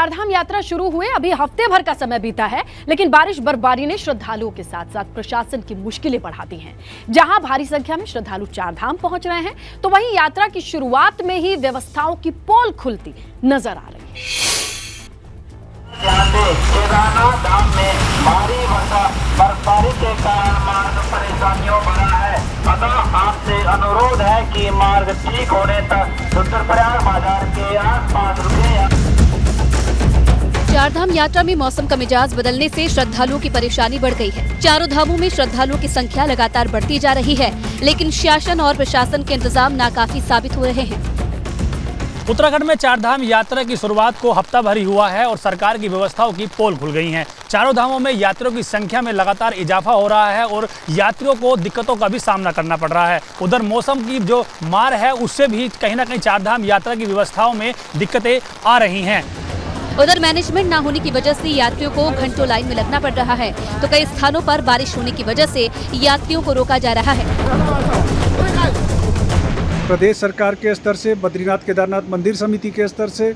चारधाम यात्रा शुरू हुए अभी हफ्ते भर का समय बीता है, लेकिन बारिश बर्फबारी ने श्रद्धालुओं के साथ साथ प्रशासन की मुश्किलें बढ़ा दी हैं। जहां भारी संख्या में श्रद्धालु चारधाम पहुंच रहे हैं, तो वहीं यात्रा की शुरुआत में ही व्यवस्थाओं की पोल खुलती नजर आ रही है। केदारनाथ धाम में भारी बर्फबारी के कारण मार्ग परेशानियों भरा है। अतः आपसे अनुरोध है कि मार्ग ठीक होने तक रुद्रप्रयाग बाजार के आसपास रुके। चारधाम यात्रा में मौसम का मिजाज बदलने से श्रद्धालुओं की परेशानी बढ़ गई है। चारों धामों में श्रद्धालुओं की संख्या लगातार बढ़ती जा रही है, लेकिन शासन और प्रशासन के इंतजाम नाकाफी साबित हो रहे हैं। उत्तराखंड में चारधाम यात्रा की शुरुआत को हफ्ता भर ही हुआ है और सरकार की व्यवस्थाओं की पोल खुल गई हैं। चारों धामों में यात्रियों की संख्या में लगातार इजाफा हो रहा है और यात्रियों को दिक्कतों का भी सामना करना पड़ रहा है। उधर मौसम की जो मार है उससे भी कहीं ना कहीं चारधाम यात्रा की व्यवस्थाओं में दिक्कतें आ रही हैं। उधर मैनेजमेंट न होने की वजह से यात्रियों को घंटों लाइन में लगना पड़ रहा है, तो कई स्थानों पर बारिश होने की वजह से यात्रियों को रोका जा रहा है। प्रदेश सरकार के स्तर से, बद्रीनाथ केदारनाथ मंदिर समिति के स्तर से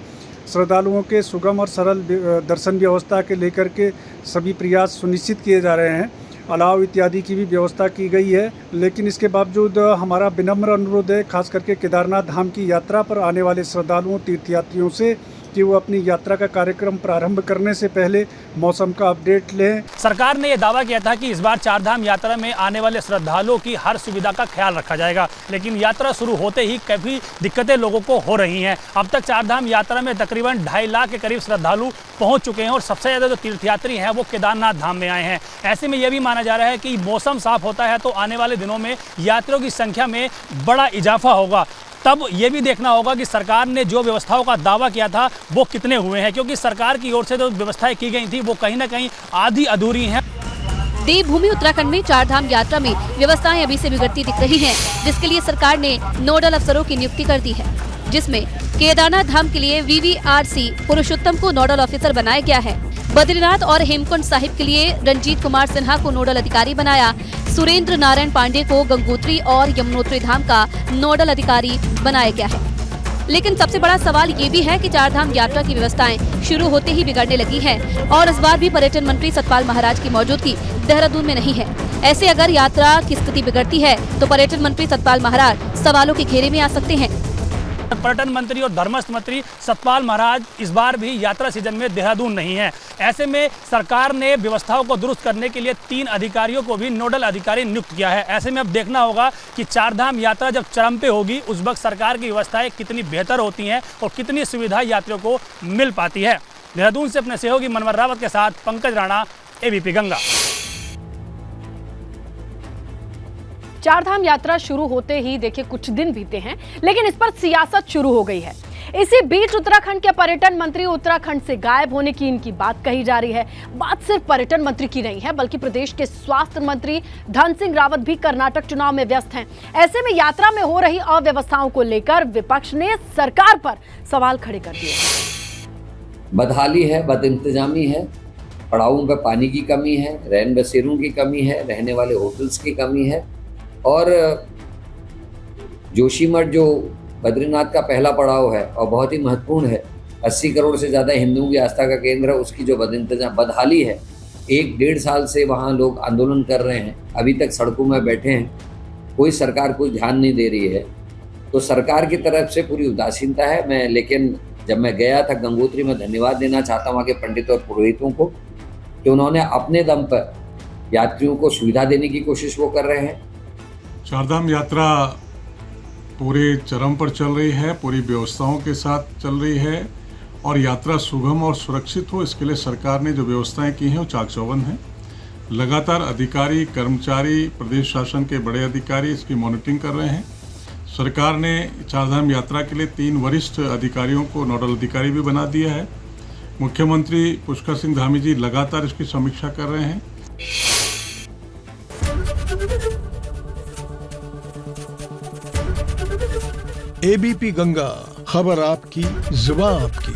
श्रद्धालुओं के सुगम और सरल दर्शन व्यवस्था के लेकर के सभी प्रयास सुनिश्चित किए जा रहे हैं। अलाव इत्यादि की भी व्यवस्था की गई है, लेकिन इसके बावजूद हमारा विनम्र अनुरोध है, खास करके केदारनाथ धाम की यात्रा पर आने वाले श्रद्धालुओं, तीर्थयात्रियों से कि वो अपनी यात्रा का कार्यक्रम प्रारंभ करने से पहले मौसम का अपडेट लें। सरकार ने यह दावा किया था कि इस बार चारधाम यात्रा में आने वाले श्रद्धालुओं की हर सुविधा का ख्याल रखा जाएगा, लेकिन यात्रा शुरू होते ही काफ़ी दिक्कतें लोगों को हो रही हैं। अब तक चारधाम यात्रा में तकरीबन 2.5 लाख के करीब श्रद्धालु पहुंच चुके हैं और सबसे ज़्यादा जो तीर्थयात्री हैं वो केदारनाथ धाम में आए हैं। ऐसे में यह भी माना जा रहा है कि मौसम साफ होता है तो आने वाले दिनों में यात्रियों की संख्या में बड़ा इजाफा होगा। तब ये भी देखना होगा कि सरकार ने जो व्यवस्थाओं का दावा किया था वो कितने हुए हैं, क्योंकि सरकार की ओर से जो व्यवस्थाएं की गई थी वो कहीं ना कहीं आधी अधूरी हैं। देवभूमि उत्तराखंड में चारधाम यात्रा में व्यवस्थाएं अभी से बिगड़ती दिख रही हैं, जिसके लिए सरकार ने नोडल अफसरों की नियुक्ति कर दी है, जिसमें केदारनाथ धाम के लिए वीवीआरसी पुरुषोत्तम को नोडल ऑफिसर बनाया गया है। बद्रीनाथ और हेमकुंड साहिब के लिए रंजीत कुमार सिन्हा को नोडल अधिकारी बनाया। सुरेंद्र नारायण पांडे को गंगोत्री और यमुनोत्री धाम का नोडल अधिकारी बनाया गया है। लेकिन सबसे बड़ा सवाल ये भी है कि चारधाम यात्रा की व्यवस्थाएं शुरू होते ही बिगड़ने लगी हैं और इस बार भी पर्यटन मंत्री सतपाल महाराज की मौजूदगी देहरादून में नहीं है। ऐसे अगर यात्रा की स्थिति बिगड़ती है तो पर्यटन मंत्री सतपाल महाराज सवालों के घेरे में आ सकते हैं। पर्यटन मंत्री और धर्मस्थ मंत्री सतपाल महाराज इस बार भी यात्रा सीजन में देहरादून नहीं है। ऐसे में सरकार ने व्यवस्थाओं को दुरुस्त करने के लिए 3 अधिकारियों को भी नोडल अधिकारी नियुक्त किया है। ऐसे में अब देखना होगा कि चारधाम यात्रा जब चरम पे होगी उस वक्त सरकार की व्यवस्थाएं कितनी बेहतर होती हैं और कितनी सुविधा यात्रियों को मिल पाती है। देहरादून से अपने सहयोगी मनवर रावत के साथ पंकज राणा, एबीपी गंगा। चारधाम यात्रा शुरू होते ही देखिए कुछ दिन बीते हैं, लेकिन इस पर सियासत शुरू हो गई है। इसी बीच उत्तराखंड के पर्यटन मंत्री उत्तराखंड से गायब होने की इनकी बात कही जा रही है। बात सिर्फ पर्यटन मंत्री की नहीं है, बल्कि प्रदेश के स्वास्थ्य मंत्री धन सिंह रावत भी कर्नाटक चुनाव में व्यस्त हैं। ऐसे में यात्रा में हो रही अव्यवस्थाओं को लेकर विपक्ष ने सरकार पर सवाल खड़े कर दिए। बदहाली है, बदइंतजामी है, पड़ावों पर पानी की कमी है, रैन बसेरों की कमी है, रहने वाले होटल्स की कमी है और जोशीमठ जो बद्रीनाथ का पहला पड़ाव है और बहुत ही महत्वपूर्ण है, 80 करोड़ से ज़्यादा हिंदुओं की आस्था का केंद्र है, उसकी जो बदहाली है, 1-1.5 साल से वहाँ लोग आंदोलन कर रहे हैं, अभी तक सड़कों में बैठे हैं, कोई सरकार कोई ध्यान नहीं दे रही है। तो सरकार की तरफ से पूरी उदासीनता है। लेकिन जब मैं गया था गंगोत्री में, धन्यवाद देना चाहता हूँ वहाँ के पंडितों और पुरोहितों को कि उन्होंने अपने दम पर यात्रियों को सुविधा देने की कोशिश वो कर रहे हैं। चारधाम यात्रा पूरे चरम पर चल रही है, पूरी व्यवस्थाओं के साथ चल रही है और यात्रा सुगम और सुरक्षित हो इसके लिए सरकार ने जो व्यवस्थाएं की हैं वो चाक चौबंद हैं। लगातार अधिकारी, कर्मचारी, प्रदेश शासन के बड़े अधिकारी इसकी मॉनिटरिंग कर रहे हैं। सरकार ने चारधाम यात्रा के लिए 3 वरिष्ठ अधिकारियों को नोडल अधिकारी भी बना दिया है। मुख्यमंत्री पुष्कर सिंह धामी जी लगातार इसकी समीक्षा कर रहे हैं। एबीपी गंगा, खबर आपकी, जुबान आपकी।